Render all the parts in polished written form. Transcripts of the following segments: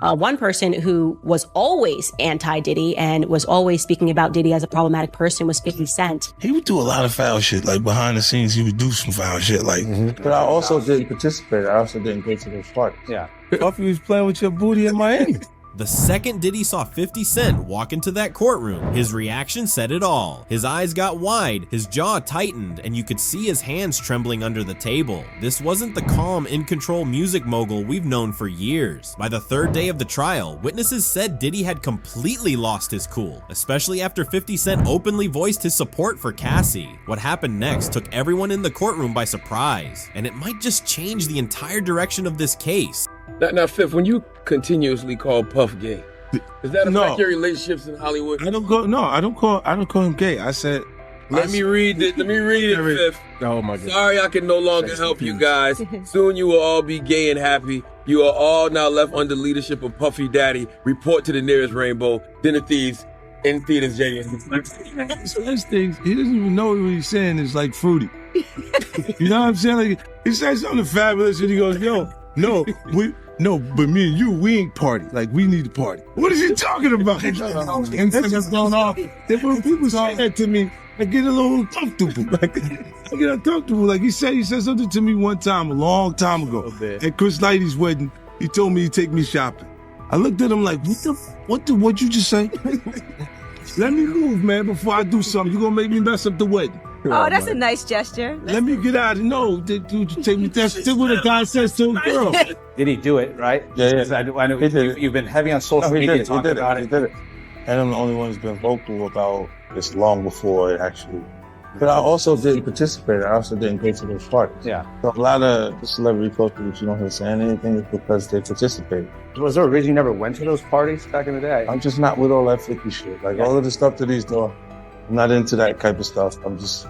One person who was always anti-Diddy and was always speaking about Diddy as a problematic person was 50 Cent. He would do a lot of foul shit. Like behind the scenes, he would do some foul shit. Like, But I also didn't participate. I also didn't go to those parties. Yeah. Puffy was playing with your booty in Miami. The second Diddy saw 50 Cent walk into that courtroom, his reaction said it all. His eyes got wide, his jaw tightened, and you could see his hands trembling under the table. This wasn't the calm, in-control music mogul we've known for years. By the third day of the trial, witnesses said Diddy had completely lost his cool, especially after 50 Cent openly voiced his support for Cassie. What happened next took everyone in the courtroom by surprise, and it might just change the entire direction of this case. Now, Fifth, when you continuously call Puff gay, does that affect your relationships in Hollywood? I don't call him gay. I said, Let me read it, Fifth. oh my God. Sorry I can no longer help you guys. Soon you will all be gay and happy. You are all now left under leadership of Puffy Daddy. Report to the nearest rainbow. Dinner Thieves in theaters, JD. So that's things, he doesn't even know what he's saying is like fruity. You know what I'm saying? Like, he said something fabulous and he goes, yo, but me and you, we ain't party. Like, we need to party. What is he talking about? That's what's going on. Then when people say that to me, I get a little uncomfortable. Like, I get uncomfortable. Like, he said something to me one time, a long time ago. At Chris Lighty's wedding, he told me he'd take me shopping. I looked at him like, what'd you just say? Let me move, man, before I do something. You're gonna make me mess up the wedding. Oh, that's a nice gesture. Let me get out of no, dude, take me. That's what a guy says to a girl. Did he do it, right? Yeah. I know you've been heavy on social media talking about it. He did it. And I'm the only one who's been vocal about this long before it actually. But I also didn't participate. I also didn't go to those parties. Yeah. So a lot of the celebrity culture that you don't hear saying anything is because they participate. Was there a reason you never went to those parties back in the day? I'm just not with all that flicky shit. Like all of the stuff that he's doing, I'm not into that type of stuff. I'm just.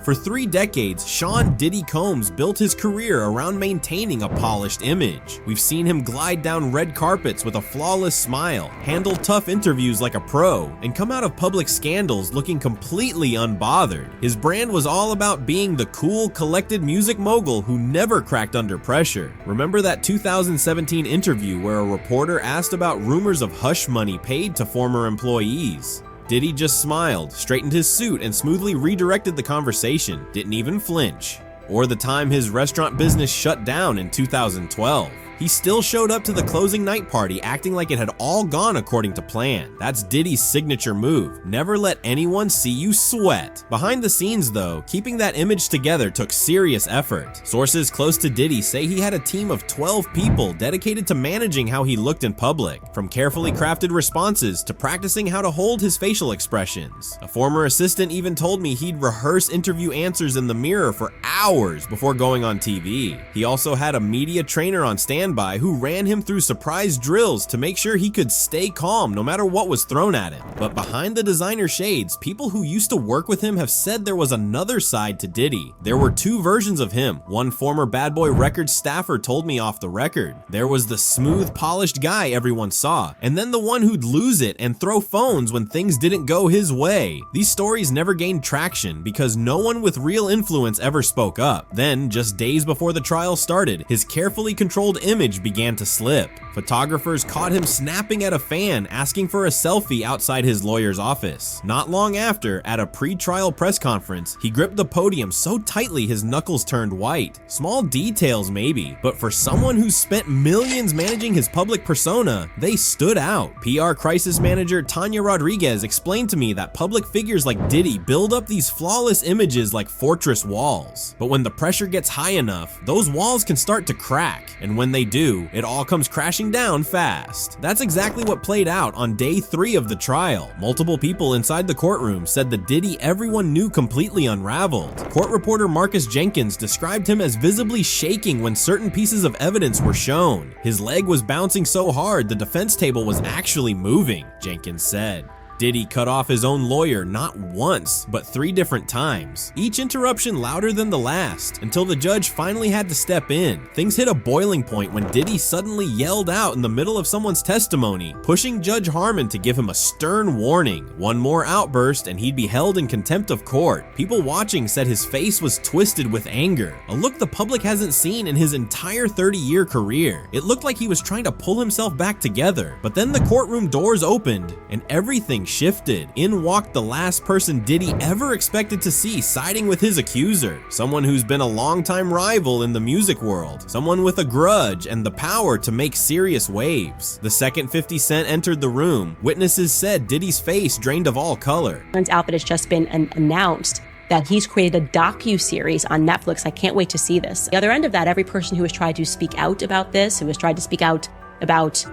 For 3 decades, Sean Diddy Combs built his career around maintaining a polished image. We've seen him glide down red carpets with a flawless smile, handle tough interviews like a pro, and come out of public scandals looking completely unbothered. His brand was all about being the cool, collected music mogul who never cracked under pressure. Remember that 2017 interview where a reporter asked about rumors of hush money paid to former employees? Diddy just smiled, straightened his suit, and smoothly redirected the conversation, didn't even flinch. Or the time his restaurant business shut down in 2012. He still showed up to the closing night party acting like it had all gone according to plan. That's Diddy's signature move. Never let anyone see you sweat. Behind the scenes though, keeping that image together took serious effort. Sources close to Diddy say he had a team of 12 people dedicated to managing how he looked in public, from carefully crafted responses to practicing how to hold his facial expressions. A former assistant even told me he'd rehearse interview answers in the mirror for hours before going on TV. He also had a media trainer on standby who ran him through surprise drills to make sure he could stay calm no matter what was thrown at him. But behind the designer shades, people who used to work with him have said there was another side to Diddy. There were 2 versions of him. One former Bad Boy Records staffer told me off the record. There was the smooth, polished guy everyone saw, and then the one who'd lose it and throw phones when things didn't go his way. These stories never gained traction because no one with real influence ever spoke up. Then, just days before the trial started, his carefully controlled image began to slip. Photographers caught him snapping at a fan asking for a selfie outside his lawyer's office. Not long after, at a pre-trial press conference, he gripped the podium so tightly his knuckles turned white. Small details maybe, but for someone who spent millions managing his public persona, they stood out. PR crisis manager Tanya Rodriguez explained to me that public figures like Diddy build up these flawless images like fortress walls. But when the pressure gets high enough, those walls can start to crack, and when they do, it all comes crashing down fast. That's exactly what played out on day 3 of the trial. Multiple people inside the courtroom said the Diddy everyone knew completely unraveled. Court reporter Marcus Jenkins described him as visibly shaking when certain pieces of evidence were shown. His leg was bouncing so hard the defense table was actually moving, Jenkins said. Diddy cut off his own lawyer not once, but 3 different times, each interruption louder than the last, until the judge finally had to step in. Things hit a boiling point when Diddy suddenly yelled out in the middle of someone's testimony, pushing Judge Harmon to give him a stern warning. One more outburst and he'd be held in contempt of court. People watching said his face was twisted with anger, a look the public hasn't seen in his entire 30-year career. It looked like he was trying to pull himself back together, but then the courtroom doors opened and everything shifted. In walked the last person Diddy ever expected to see siding with his accuser, someone who's been a longtime rival in the music world, someone with a grudge and the power to make serious waves. The second 50 Cent entered the room, witnesses said Diddy's face drained of all color. Outfit has just been announced that he's created a docu-series on Netflix. I can't wait to see this. The other end of that, every person who has tried to speak out about this, who has tried to speak out about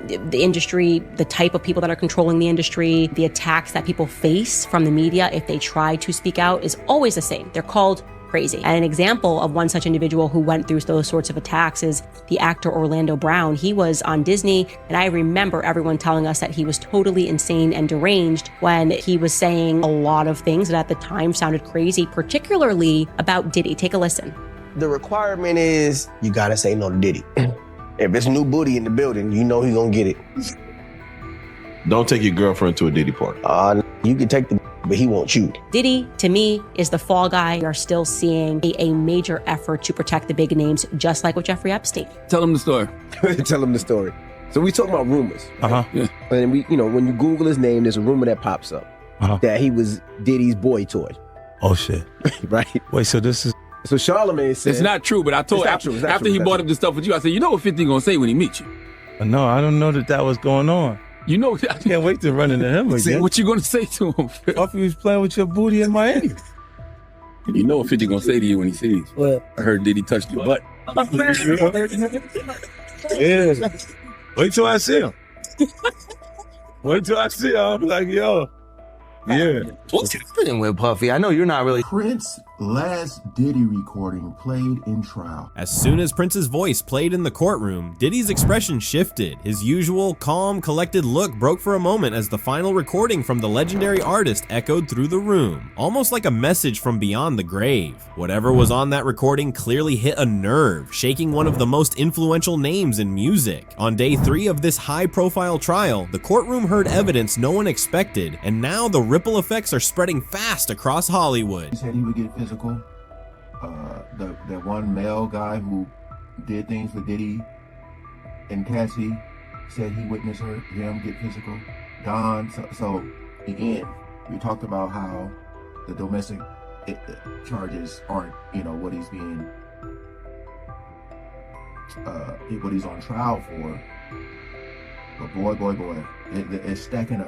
the industry, the type of people that are controlling the industry, the attacks that people face from the media if they try to speak out, is always the same. They're called crazy. And an example of one such individual who went through those sorts of attacks is the actor Orlando Brown. He was on Disney, and I remember everyone telling us that he was totally insane and deranged when he was saying a lot of things that at the time sounded crazy, particularly about Diddy. Take a listen. The requirement is you gotta say no to Diddy. If it's new booty in the building, you know he's gonna get it. Don't take your girlfriend to a Diddy party. You can take the, but he won't shoot. Diddy, to me, is the fall guy. We are still seeing a major effort to protect the big names, just like with Jeffrey Epstein. Tell him the story. Tell him the story. So we talking about rumors. Uh-huh. Yeah. And we, when you Google his name, there's a rumor that pops up that he was Diddy's boy toy. Oh, shit. Right? Wait, so this is... So Charlamagne said... It's not true, but I told after he brought up this stuff with you, I said, you know what 50 gonna say when he meets you? No, I don't know that was going on. You know... I can't wait to run into him again. What you gonna say to him? Puffy was playing with your booty in Miami. You know what 50 gonna say to you when he sees you. What? I heard Diddy touch your butt. Yeah. Wait till I see him. Wait till I see him. I'm like, yo. Yeah. What's happening with Puffy? I know you're not really... Prince's last Diddy recording played in trial. As soon as Prince's voice played in the courtroom, Diddy's expression shifted. His usual calm, collected look broke for a moment as the final recording from the legendary artist echoed through the room, almost like a message from beyond the grave. Whatever was on that recording clearly hit a nerve, shaking one of the most influential names in music. On day 3 of this high-profile trial, the courtroom heard evidence no one expected, and now the ripple effects are spreading fast across Hollywood. He said he would get physical. The one male guy who did things with Diddy and Cassie said he witnessed him get physical. Don. So again, we talked about how the domestic charges aren't, what he's being, what he's on trial for. But boy, it's stacking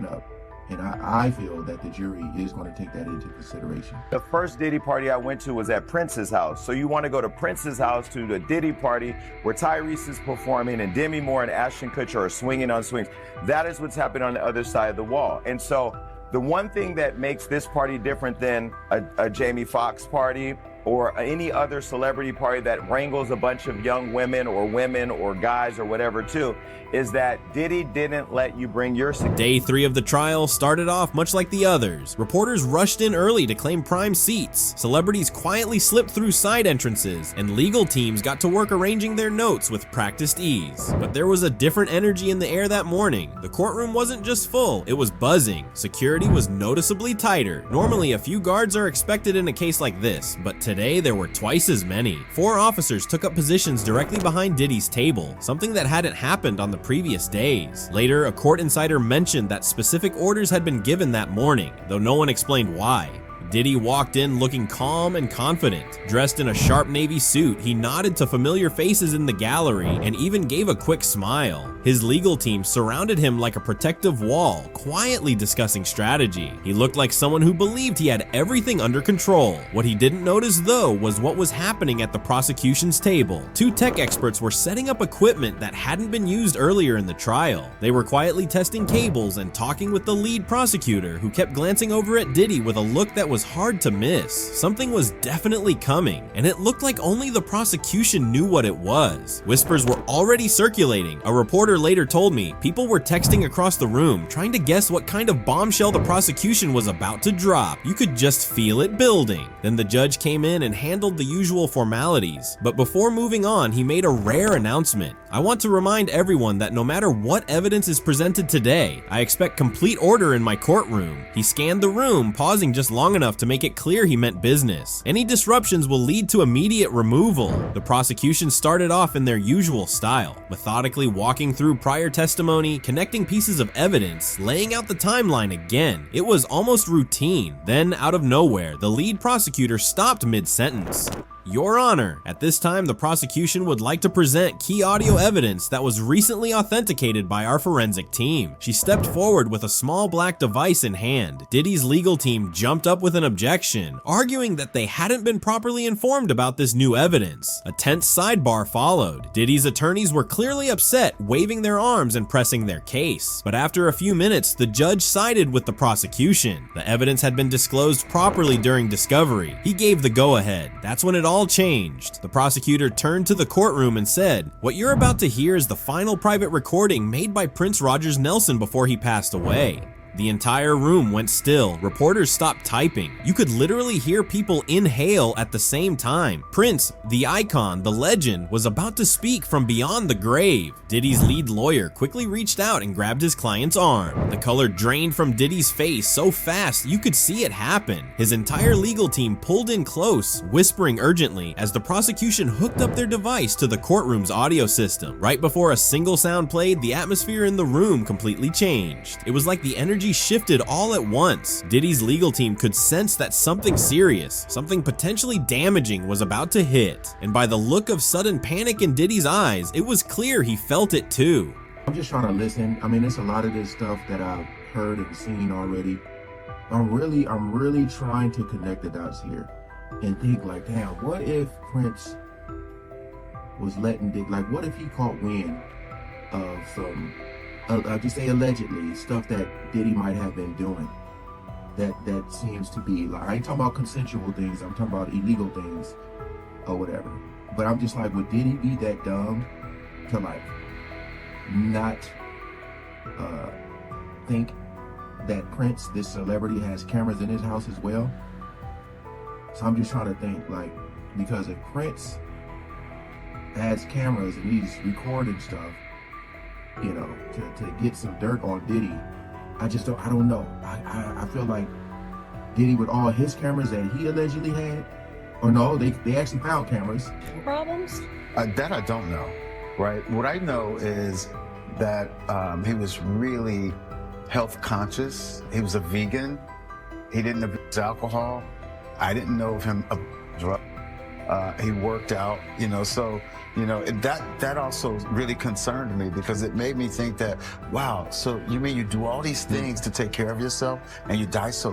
up. And I feel that the jury is going to take that into consideration. The first Diddy party I went to was at Prince's house. So you want to go to Prince's house to the Diddy party where Tyrese is performing and Demi Moore and Ashton Kutcher are swinging on swings. That is what's happening on the other side of the wall. And so the one thing that makes this party different than a Jamie Foxx party or any other celebrity party that wrangles a bunch of young women or guys or whatever too, is that Diddy didn't let you bring your... Day 3 of the trial started off much like the others. Reporters rushed in early to claim prime seats. Celebrities quietly slipped through side entrances, and legal teams got to work arranging their notes with practiced ease. But there was a different energy in the air that morning. The courtroom wasn't just full, it was buzzing. Security was noticeably tighter. Normally, a few guards are expected in a case like this, but today there were twice as many. 4 officers took up positions directly behind Diddy's table, something that hadn't happened on the previous days. Later, a court insider mentioned that specific orders had been given that morning, though no one explained why. Diddy walked in looking calm and confident. Dressed in a sharp navy suit, he nodded to familiar faces in the gallery and even gave a quick smile. His legal team surrounded him like a protective wall, quietly discussing strategy. He looked like someone who believed he had everything under control. What he didn't notice, though, was what was happening at the prosecution's table. 2 tech experts were setting up equipment that hadn't been used earlier in the trial. They were quietly testing cables and talking with the lead prosecutor, who kept glancing over at Diddy with a look that was was hard to miss. Something was definitely coming, and it looked like only the prosecution knew what it was. Whispers were already circulating. A reporter later told me people were texting across the room, trying to guess what kind of bombshell the prosecution was about to drop. You could just feel it building. Then the judge came in and handled the usual formalities. But before moving on, he made a rare announcement. I want to remind everyone that no matter what evidence is presented today, I expect complete order in my courtroom. He scanned the room, pausing just long enough to make it clear he meant business. Any disruptions will lead to immediate removal. The prosecution started off in their usual style, methodically walking through prior testimony, connecting pieces of evidence, laying out the timeline again. It was almost routine. Then, out of nowhere, the lead prosecutor stopped mid-sentence. Your Honor, at this time the prosecution would like to present key audio evidence that was recently authenticated by our forensic team. She stepped forward with a small black device in hand. Diddy's legal team jumped up with an objection, arguing that they hadn't been properly informed about this new evidence. A tense sidebar followed. Diddy's attorneys were clearly upset, waving their arms and pressing their case. But after a few minutes, the judge sided with the prosecution. The evidence had been disclosed properly during discovery. He gave the go-ahead. That's when it all changed. The prosecutor turned to the courtroom and said, "What you're about to hear is the final private recording made by Prince Rogers Nelson before he passed away." The entire room went still. Reporters stopped typing. You could literally hear people inhale at the same time. Prince, the icon, the legend, was about to speak from beyond the grave. Diddy's lead lawyer quickly reached out and grabbed his client's arm. The color drained from Diddy's face so fast you could see it happen. His entire legal team pulled in close, whispering urgently as the prosecution hooked up their device to the courtroom's audio system. Right before a single sound played, the atmosphere in the room completely changed. It was like the energy shifted all at once. Diddy's legal team could sense that something serious, something potentially damaging was about to hit. And by the look of sudden panic in Diddy's eyes, it was clear he felt it too. I'm just trying to listen. I mean, it's a lot of this stuff that I've heard and seen already. I'm really trying to connect the dots here and think like, damn, what if Prince was letting Dick, like, what if he caught wind of some, just say allegedly, stuff that Diddy might have been doing that seems to be, like, I ain't talking about consensual things, I'm talking about illegal things or whatever. But I'm just like, would Diddy be that dumb to, like, not think that Prince, this celebrity, has cameras in his house as well? So I'm just trying to think, like, because if Prince has cameras and he's recording stuff, you know, to get some dirt on Diddy, I don't know. I feel like Diddy, with all his cameras that he allegedly had, or no, they actually found cameras. Problems? That I don't know, right? What I know is that he was really health conscious. He was a vegan. He didn't abuse alcohol. I didn't know of him drug. He worked out, you know, so, you know, that also really concerned me, because it made me think that, wow, so you mean you do all these things to take care of yourself and you die so